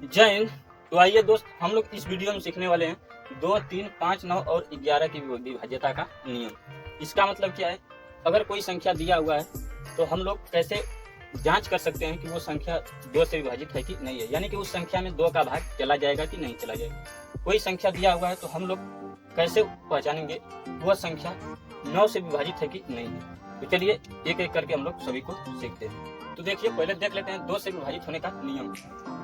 जय हिंद। तो आइए दोस्त, हम लोग इस वीडियो में सीखने वाले हैं 2, 3, 5, 9 और 11 की विभाज्यता का नियम। इसका मतलब क्या है, अगर कोई संख्या दिया हुआ है तो हम लोग कैसे जांच कर सकते हैं कि वो संख्या 2 से विभाजित है कि नहीं है, यानी कि उस संख्या में 2 का भाग चला जाएगा कि नहीं चला जाएगा। कोई संख्या दिया हुआ है तो हम लोग कैसे पहचानेंगे वह संख्या 9 से विभाजित है कि नहीं है। तो चलिए एक एक करके हम लोग सभी को सीखते हैं। तो देखिए, पहले देख लेते हैं 2 से विभाजित होने का नियम।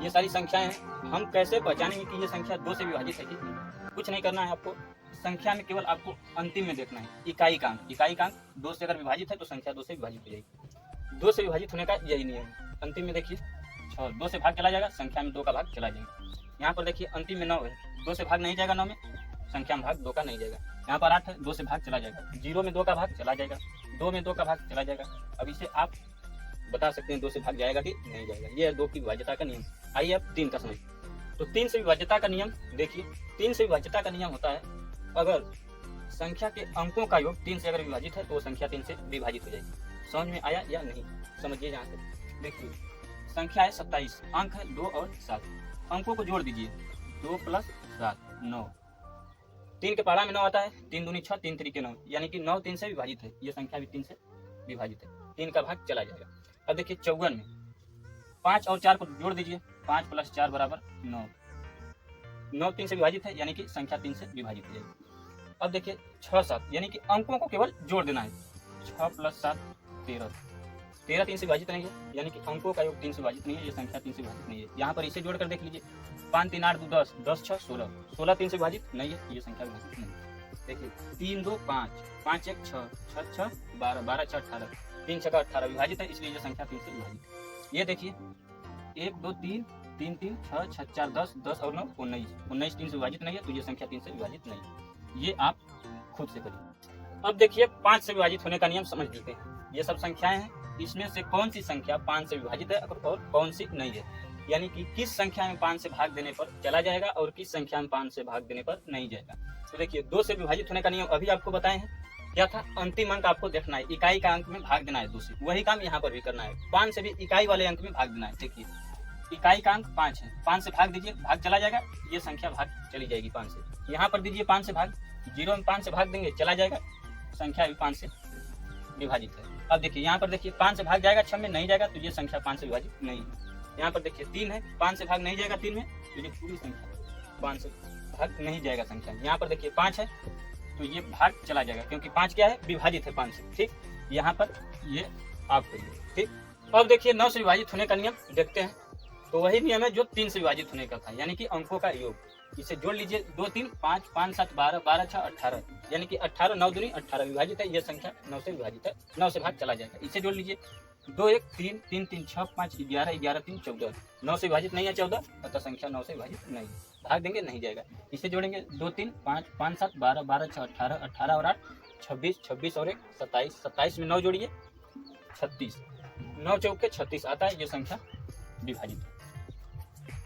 ये सारी संख्याएं हैं, हम कैसे पहचानेंगे कि ये संख्या 2 से विभाजित है कि नहीं। कुछ नहीं करना है आपको, संख्या में केवल आपको अंतिम में देखना है इकाई का अंक। इकाई का अंक 2 से अगर विभाजित है तो संख्या 2 से विभाजित हो जाएगी। 2 से विभाजित होने का यही नियम है। अंतिम में देखिए 6, 2 से भाग चला जाएगा, संख्या में 2 का भाग चला जाएगा। यहाँ पर देखिए अंतिम में 9 है, 2 से भाग नहीं जाएगा, 9 में संख्या में भाग 2 का नहीं जाएगा। यहाँ पर 8 है, 2 से भाग चला जाएगा, 0 में 2 का भाग चला जाएगा, 2 में 2 का भाग चला जाएगा। अब इसे आप बता सकते हैं 2 से भाग जाएगा कि नहीं जाएगा। ये है 2 की विभाज्यता का नियम। आइए अब 3 का समझ। तो 3 से विभाज्यता का नियम देखिए, 3 से विभाज्यता का नियम होता है अगर संख्या के अंकों का योग 3 से अगर विभाजित है तो वो संख्या 3 से विभाजित हो जाएगी। समझ में आया या नहीं, समझिए। यहाँ से देखिए, संख्या है 27, अंक है 2 और 7, अंकों को जोड़ दीजिए। 2 + 7 9। 3 के पहाड़ा में 9 आता है, 3 दूनी 6, 3 3 9, यानी कि 9 3 से विभाजित है। ये संख्या भी 3 से विभाजित है, 3 का भाग चला जाएगा। अब देखिए 54 में 5 और 4 को जोड़ दीजिए, 5 + 4 = 9। 9 3 से विभाजित है, यानी कि संख्या 3 से विभाजित हो जाएगी। अब देखिए 6 7, यानी कि अंकों को केवल जोड़ देना है। 6 + 7 13, 13 3 से विभाजित नहीं है, यानी कि अंकों का योग 3 से विभाजित नहीं है, ये संख्या 3 से विभाजित नहीं है। यहाँ पर इसे जोड़कर देख लीजिए, 5 3 8 2 10, 10 6 16, 16 3 से विभाजित नहीं है, ये संख्या विभाजित नहीं है। देखिए 3 2 5, 5 1 6, 6 6 12, 12 6 18, 3 6 18 विभाजित है, इसलिए ये संख्या 3 से विभाजित है। ये देखिए 1 2 3 3 3 6 6 4 10, 10 और 9 19, 19 3 से विभाजित नहीं है, तो ये संख्या 3 से विभाजित नहीं है। ये आप खुद से करिए। अब देखिए 5 से विभाजित होने का नियम समझ लेते हैं। ये सब संख्याएं हैं, इसमें से कौन सी संख्या 5 से विभाजित है और कौन सी नहीं है, यानी कि किस संख्या में 5 से भाग देने पर चला जाएगा और किस संख्या में 5 से भाग देने पर नहीं जाएगा। तो देखिए 2 से विभाजित होने का नियम अभी आपको बताए हैं। क्या था, अंतिम अंक आपको देखना है, इकाई का अंक में भाग देना है 2 से। वही काम यहाँ पर भी करना है, 5 से भी इकाई वाले अंक में भाग देना है। देखिए इकाई का अंक 5 है, 5 से भाग दीजिए, भाग चला जाएगा, ये संख्या भाग चली जाएगी 5 से। यहाँ पर दीजिए 5 से भाग, 0 में 5 से भाग देंगे चला जाएगा, संख्या भी 5 से विभाजित है। अब देखिए यहाँ पर देखिए 5 से भाग जाएगा, 6 में नहीं जाएगा, तो ये संख्या 5 से विभाजित नहीं है। यहाँ पर देखिए 3 है, 5 से भाग नहीं जाएगा 3 में, तो ये पूरी संख्या 5 से भाग नहीं जाएगा संख्या। यहाँ पर देखिए 5 है, तो ये भाग चला जाएगा, क्योंकि 5 क्या है, विभाजित है 5 से। ठीक, यहाँ पर ये आप करिए। ठीक, अब देखिए 9 से विभाजित होने का नियम देखते हैं। तो वही नियम है जो 3 से विभाजित होने का था, यानी कि अंकों का योग। इसे जोड़ लीजिए, 2 3 5 5 7 12, 12 6 18, यानी कि 18 9 दूनी 18 विभाजित है, ये संख्या 9 से विभाजित है, 9 से भाग चला जाएगा। इसे जोड़ लीजिए, 2 1 3 3 3 6 5 11 11 3 14, 9 से विभाजित नहीं है 14, अतः संख्या 9 से विभाजित नहीं, भाग देंगे नहीं जाएगा। इसे जोड़ेंगे, 2 3 5 5 7 12 12 6 18, 18 और 8 26, 26 और 1 27, 27 में 9 जोड़िए 36, 9 चौके 36 आता है, ये संख्या विभाजित है।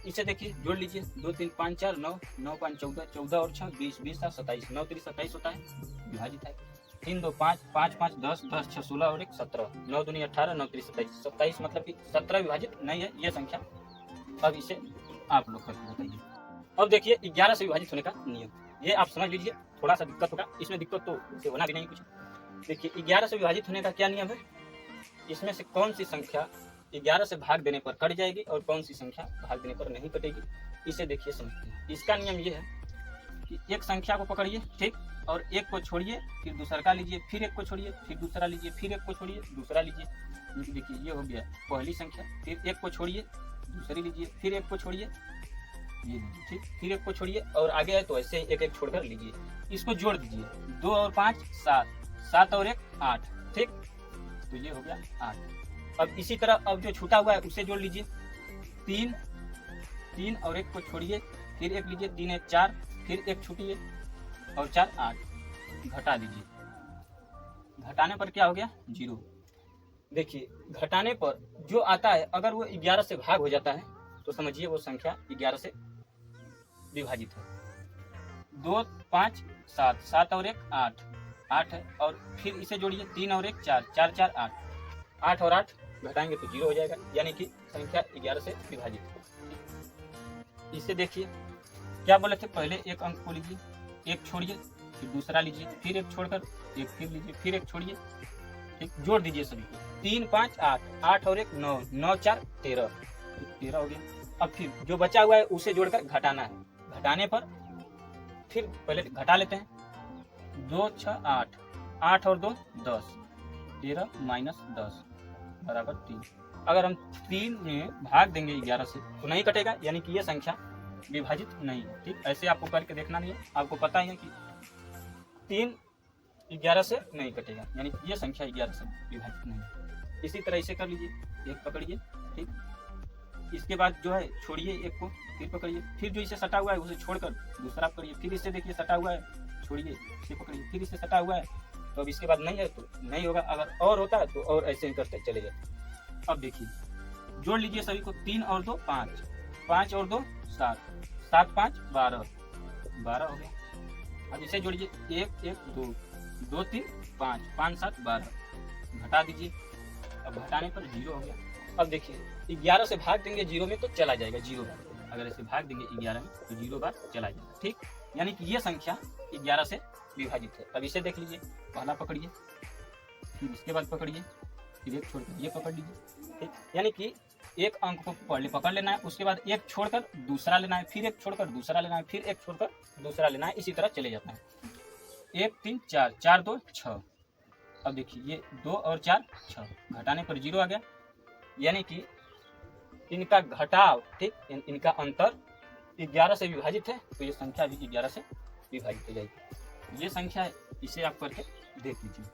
इसे देखिए जोड़ लीजिए, 2 3 5 4 9, 9 5 14, 14 और 6 20, 20 7 27, 9 3 27 होता है, विभाजित है। 3 2 5 5 5 10, 10 6 16 और 1 17, 9 दूनी 18, 9 3 27, 27 मतलब कि 17 विभाजित नहीं है, ये संख्या। अब इसे आप लोग करके बताइए। अब देखिए 11 से विभाजित होने का नियम, ये आप समझ लीजिए, थोड़ा सा दिक्कत होगा, इसमें दिक्कत तो इसे होना भी नहीं कुछ। देखिए 11 से विभाजित होने का क्या नियम है, इसमें से कौन सी संख्या 11 से भाग देने पर कट जाएगी और कौन सी संख्या भाग देने पर नहीं कटेगी, इसे देखिए समझते हैं। इसका नियम ये है कि एक संख्या को पकड़िए, ठीक, और एक को छोड़िए, फिर दूसरा का लीजिए, फिर एक को छोड़िए, फिर दूसरा लीजिए, फिर एक को छोड़िए, दूसरा लीजिए। देखिए ये हो गया पहली संख्या, फिर एक को छोड़िए, दूसरी लीजिए, फिर एक को छोड़िए, ये लीजिए, ठीक, फिर एक को छोड़िए और आगे है तो ऐसे एक एक छोड़कर लीजिए। इसको जोड़ दीजिए, 2 और 5 7, 7 और 1 8, ठीक, तो ये हो गया 8। अब इसी तरह अब जो छूटा हुआ है उसे जोड़ लीजिए, 3 3 और 1 को छोड़िए, फिर 1 लीजिए, 3 1 4, फिर 1 छूटिए और 4 8, घटा दीजिए। घटाने पर क्या हो गया, 0। देखिए घटाने पर जो आता है अगर वो 11 से भाग हो जाता है तो समझिए वो संख्या 11 से विभाजित है। 2 5 7, 7 और 1 8, 8 है, और फिर इसे जोड़िए, 3 और 1 4, 4 4 8, 8 और 8 घटाएंगे तो 0 हो जाएगा, यानी कि संख्या 11 से विभाजित है। इसे देखिए, क्या बोले थे, पहले एक अंक को लीजिए, एक छोड़िए, फिर दूसरा लीजिए, फिर एक छोड़कर एक फिर लीजिए, फिर एक छोड़िए, ठीक, जोड़ दीजिए सभी को। 3 5 8, 8 और 1 9, 9 4 13, 13 हो गया। अब फिर जो बचा हुआ है उसे जोड़कर घटाना है। घटाने पर फिर पहले घटा लेते हैं, 2 6 8, 8 और 2 10, 13 माइनस 10 बराबर 3। अगर हम 3 में भाग देंगे 11 से तो नहीं कटेगा, यानी कि ये संख्या विभाजित नहीं है। ठीक, ऐसे आपको करके देखना नहीं है, आपको पता ही है कि 3 11 से नहीं कटेगा, यानी कि ये संख्या 11 से विभाजित नहीं है। इसी तरह इसे कर लीजिए, एक पकड़िए, ठीक, इसके बाद जो है छोड़िए एक को, फिर पकड़िए, फिर जो इसे सटा हुआ है उसे छोड़कर दूसरा पकड़िए, फिर इसे देखिए सटा हुआ है, छोड़िए, इसे पकड़िए, फिर इसे सटा हुआ है, तो अब इसके बाद नहीं है तो नहीं होगा, अगर और होता है तो और ऐसे ही करते चले जाते। अब देखिए, जोड़ लीजिए सभी को, 3 और 2 5, 5 और 2 7, 7 5 12, 12 हो गया। अब इसे जोड़िए, 1 1 2, 2 3 5, 5 7 12, घटा दीजिए, अब घटाने पर 0 हो गया। अब देखिए, 11 से भाग देंगे 0 में तो चला जाएगा 0 बार, अगर ऐसे भाग देंगे 11 में तो 0 बार चला जाएगा। ठीक, यानी कि ये संख्या 11 से विभाजित है। अब इसे देख लीजिए, पहला पकड़िए, फिर इसके बाद पकड़िए, फिर एक छोड़कर ये पकड़ लीजिए। ठीक, यानी कि एक अंक को पहले पकड़ लेना है, उसके बाद एक छोड़कर दूसरा लेना है, फिर एक छोड़कर दूसरा लेना है, फिर एक छोड़कर दूसरा लेना है, इसी तरह चले जाता है। 1 3 4, 4 2 6। अब देखिए, ये 2 और 4 6, घटाने पर 0 आ गया, यानी कि इनका घटाव, ठीक, इनका अंतर 11 से विभाजित है, तो ये संख्या भी 11 से विभाजित हो जाएगी। ये संख्या है, इसे आप करके देख लीजिए।